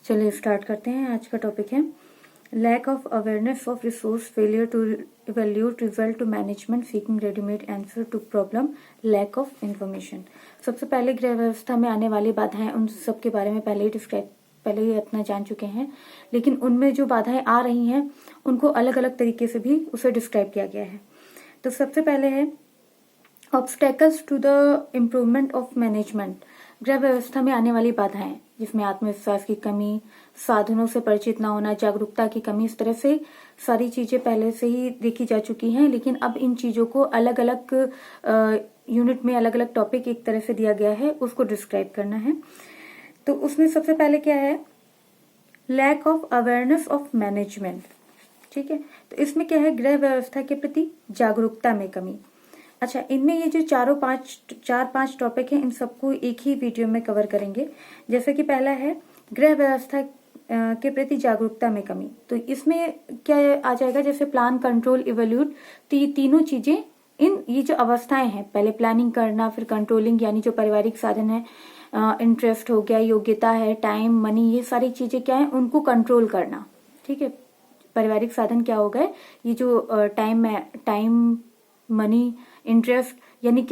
चलिए स्टार्ट करते हैं। आज का टॉपिक है lack of awareness of resource, failure to evaluate, result to management, seeking readymade answer to problem, lack of information. सबसे पहले गृह व्यवस्था में आने वाली बाधाएं, उन सब के बारे में पहले ही अपना जान चुके हैं, लेकिन उनमें जो बाधाएं आ रही हैं उनको अलग अलग तरीके से भी उसे डिस्क्राइब किया गया है। तो सबसे पहले है obstacles to the improvement of management. गृह व्यवस्था में आने वाली बाधाएं जिसमें आत्मविश्वास की कमी, साधनों से परिचित न होना, जागरूकता की कमी, इस तरह से सारी चीजें पहले से ही देखी जा चुकी हैं, लेकिन अब इन चीजों को अलग अलग यूनिट में अलग अलग टॉपिक एक तरह से दिया गया है, उसको डिस्क्राइब करना है। तो उसमें सबसे पहले क्या है, lack of awareness of management. ठीक है, तो इसमें क्या है, गृह व्यवस्था के प्रति जागरूकता में कमी। अच्छा, इनमें ये जो चार पांच टॉपिक हैं, इन सबको एक ही वीडियो में कवर करेंगे। जैसे कि पहला है गृह व्यवस्था के प्रति जागरूकता में कमी। तो इसमें क्या आ जाएगा, जैसे प्लान, कंट्रोल, इवैल्यूएट, तो ये तीनों चीजें, ये जो अवस्थाएं हैं, पहले प्लानिंग करना, फिर कंट्रोलिंग यानी जो पारिवारिक साधन है, इंटरेस्ट हो गया, योग्यता है, टाइम, मनी, ये सारी चीजें क्या है, उनको कंट्रोल करना। ठीक है, पारिवारिक साधन क्या हो गए, ये जो टाइम, मनी, इंटरेस्ट, यानी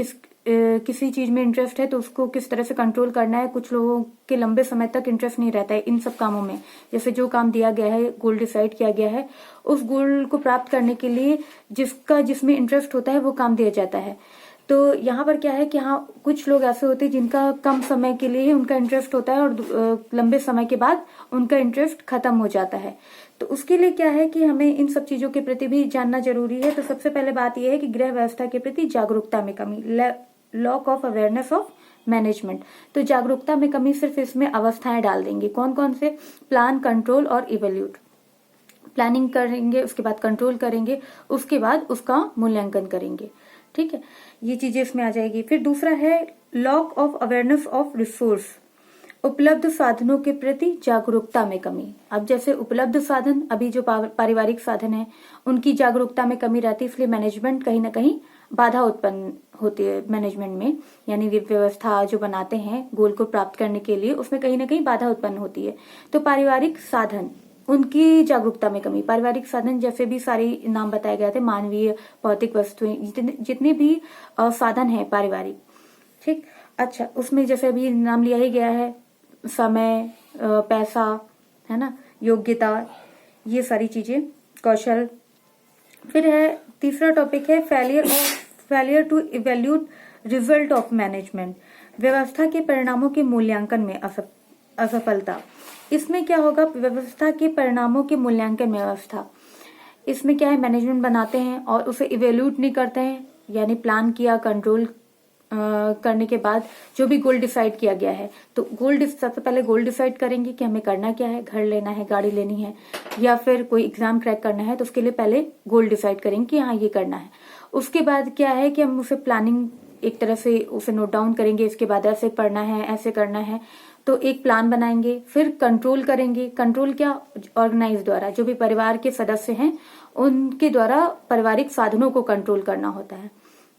किसी चीज में इंटरेस्ट है तो उसको किस तरह से कंट्रोल करना है। कुछ लोगों के लंबे समय तक इंटरेस्ट नहीं रहता है इन सब कामों में। जैसे जो काम दिया गया है, गोल डिसाइड किया गया है, उस गोल को प्राप्त करने के लिए जिसमें इंटरेस्ट होता है वो काम दिया जाता है। तो यहाँ पर क्या है कि हाँ, कुछ लोग ऐसे होते हैं जिनका कम समय के लिए उनका इंटरेस्ट होता है और लंबे समय के बाद उनका इंटरेस्ट खत्म हो जाता है। तो उसके लिए क्या है कि हमें इन सब चीजों के प्रति भी जानना जरूरी है। तो सबसे पहले बात यह है कि गृह व्यवस्था के प्रति जागरूकता में कमी, lack of awareness of management. तो जागरूकता में कमी, सिर्फ इसमें अवस्थाएं डाल देंगे। कौन कौन से, प्लान, कंट्रोल और इवैल्यूएट। प्लानिंग करेंगे, उसके बाद कंट्रोल करेंगे, उसके बाद उसका मूल्यांकन करेंगे। ठीक है, ये चीजें इसमें आ जाएगी। फिर दूसरा है lack of awareness of resource, उपलब्ध साधनों के प्रति जागरूकता में कमी। अब जैसे उपलब्ध साधन, अभी जो पारिवारिक साधन है, उनकी जागरूकता में कमी रहती है, इसलिए मैनेजमेंट कहीं ना कहीं बाधा उत्पन्न होती है मैनेजमेंट में, यानी व्यवस्था जो बनाते हैं गोल को प्राप्त करने के लिए, उसमें कहीं ना कहीं बाधा उत्पन्न होती है। तो पारिवारिक साधन, उनकी जागरूकता में कमी। पारिवारिक साधन जैसे भी सारे नाम बताए गए थे, मानवीय, भौतिक वस्तुएं, जितने भी साधन है पारिवारिक। ठीक, अच्छा, उसमें जैसे अभी नाम लिया ही गया है, समय, पैसा, है ना, योग्यता, ये सारी चीजें, कौशल। फिर है तीसरा टॉपिक है failure to evaluate result of management, व्यवस्था के परिणामों के मूल्यांकन में असफलता। इसमें क्या होगा, व्यवस्था के परिणामों के मूल्यांकन में अवस्था। इसमें क्या है, मैनेजमेंट बनाते हैं और उसे इवेल्यूट नहीं करते हैं, यानी प्लान किया, कंट्रोल करने के बाद जो भी गोल डिसाइड किया गया है, तो सबसे पहले गोल डिसाइड करेंगे कि हमें करना क्या है, घर लेना है, गाड़ी लेनी है, या फिर कोई एग्जाम क्रैक करना है, तो उसके लिए पहले गोल डिसाइड करेंगे कि हाँ ये करना है। उसके बाद क्या है कि हम उसे प्लानिंग एक तरह से उसे नोट डाउन करेंगे, इसके बाद ऐसे पढ़ना है, ऐसे करना है, तो एक प्लान बनाएंगे। फिर कंट्रोल करेंगे। कंट्रोल क्या, ऑर्गेनाइज द्वारा, जो भी परिवार के सदस्य हैं उनके द्वारा पारिवारिक साधनों को कंट्रोल करना होता है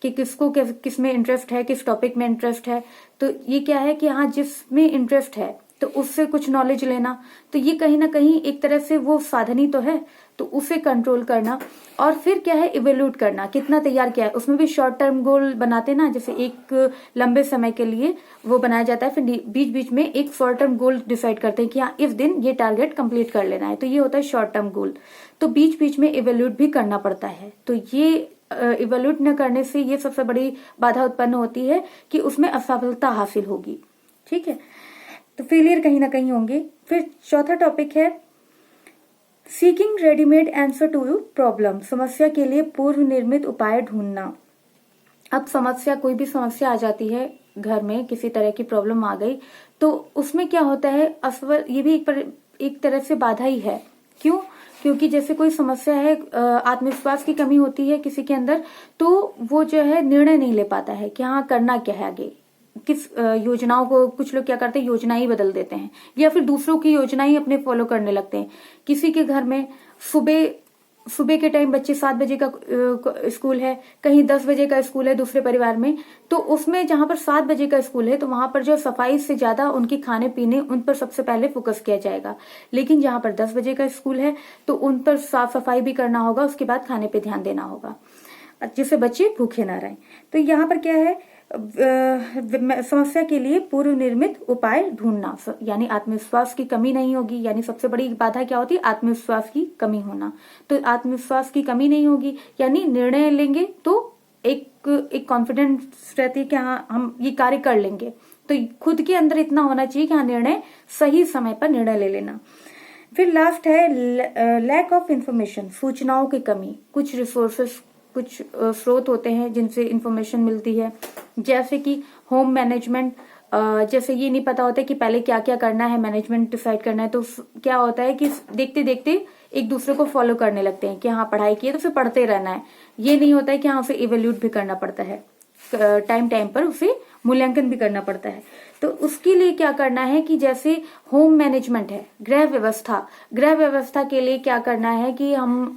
कि किसको किस में इंटरेस्ट है, किस टॉपिक में इंटरेस्ट है। तो ये क्या है कि हाँ, जिसमें इंटरेस्ट है तो उससे कुछ नॉलेज लेना, तो ये कहीं ना कहीं एक तरह से वो साधन ही तो है, तो उसे कंट्रोल करना। और फिर क्या है, इवेल्यूट करना, कितना तैयार किया है। उसमें भी शॉर्ट टर्म गोल बनाते ना, जैसे एक लंबे समय के लिए वो बनाया जाता है, फिर बीच बीच में एक शॉर्ट टर्म गोल डिसाइड करते हैं कि हाँ इस दिन ये टारगेट कंप्लीट कर लेना है, तो ये होता है शॉर्ट टर्म गोल। तो बीच बीच में इवेल्यूट भी करना पड़ता है। तो ये इवेल्यूट न करने से ये सबसे बड़ी बाधा उत्पन्न होती है कि उसमें असफलता हासिल होगी। ठीक है, तो फेलियर कहीं ना कहीं होंगे। फिर चौथा टॉपिक है seeking readymade answer to problem, समस्या के लिए पूर्व निर्मित उपाय ढूंढना। अब कोई भी समस्या आ जाती है, घर में किसी तरह की प्रॉब्लम आ गई, तो उसमें क्या होता है, ये भी एक तरह से बाधा ही है। क्यों? क्योंकि जैसे कोई समस्या है, आत्मविश्वास की कमी होती है किसी के अंदर, तो वो जो है निर्णय नहीं ले पाता है कि हाँ करना क्या है आगे, किस योजनाओं को, कुछ लोग क्या करते हैं, योजना ही बदल देते हैं, या फिर दूसरों की योजना ही अपने फॉलो करने लगते हैं। किसी के घर में सुबह सुबह के टाइम बच्चे 7 बजे का स्कूल है, कहीं 10 बजे का स्कूल है दूसरे परिवार में, तो उसमें जहां पर 7 बजे का स्कूल है तो वहां पर जो सफाई से ज्यादा उनके खाने पीने उन पर सबसे पहले फोकस किया जाएगा। लेकिन जहां पर 10 बजे का स्कूल है तो उन पर साफ सफाई भी करना होगा, उसके बाद खाने पे ध्यान देना होगा जिससे बच्चे भूखे ना रहें। तो यहाँ पर क्या है, समस्या के लिए पूर्व निर्मित उपाय ढूंढना, यानी आत्मविश्वास की कमी नहीं होगी। यानी सबसे बड़ी बाधा क्या होती है, आत्मविश्वास की कमी होना। तो आत्मविश्वास की कमी नहीं होगी, यानी निर्णय लेंगे तो एक कॉन्फिडेंस रहती है कि हाँ हम ये कार्य कर लेंगे। तो खुद के अंदर इतना होना चाहिए कि हाँ निर्णय सही समय पर निर्णय ले लेना। फिर लास्ट है लैक ऑफ इंफॉर्मेशन, सूचनाओं की कमी। कुछ रिसोर्सेस, कुछ स्रोत होते हैं जिनसे इंफॉर्मेशन मिलती है, जैसे कि होम मैनेजमेंट। जैसे ये नहीं पता होता है कि पहले क्या क्या करना है, मैनेजमेंट डिसाइड करना है, तो क्या होता है कि देखते देखते एक दूसरे को फॉलो करने लगते हैं कि हाँ पढ़ाई की है तो फिर पढ़ते रहना है। ये नहीं होता है कि हाँ उसे इवेल्यूट भी करना पड़ता है, टाइम टाइम पर उसे मूल्यांकन भी करना पड़ता है। तो उसके लिए क्या करना है कि जैसे होम मैनेजमेंट है, गृह व्यवस्था के लिए क्या करना है कि हम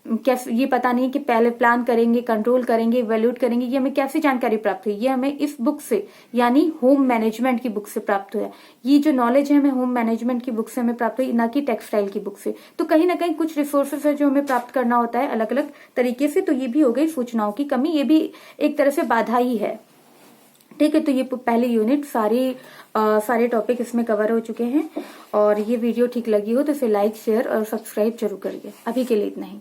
कैसे, ये पता नहीं कि पहले प्लान करेंगे, कंट्रोल करेंगे, इवैल्यूएट करेंगे, ये हमें कैसे जानकारी प्राप्त हुई, ये हमें इस बुक से यानी होम मैनेजमेंट की बुक से प्राप्त हुआ है। ये जो नॉलेज है हमें होम मैनेजमेंट की बुक से हमें प्राप्त हुई, ना कि टेक्सटाइल की बुक से। तो कहीं ना कहीं कुछ रिसोर्सेस है जो हमें प्राप्त करना होता है अलग अलग तरीके से। तो ये भी हो गई सूचनाओं की कमी, ये भी एक तरह से बाधा ही है। ठीक है, तो ये पहले यूनिट सारे टॉपिक इसमें कवर हो चुके हैं। और ये वीडियो ठीक लगी हो तो इसे लाइक, शेयर और सब्सक्राइब जरूर करिए। अभी के लिए इतना ही।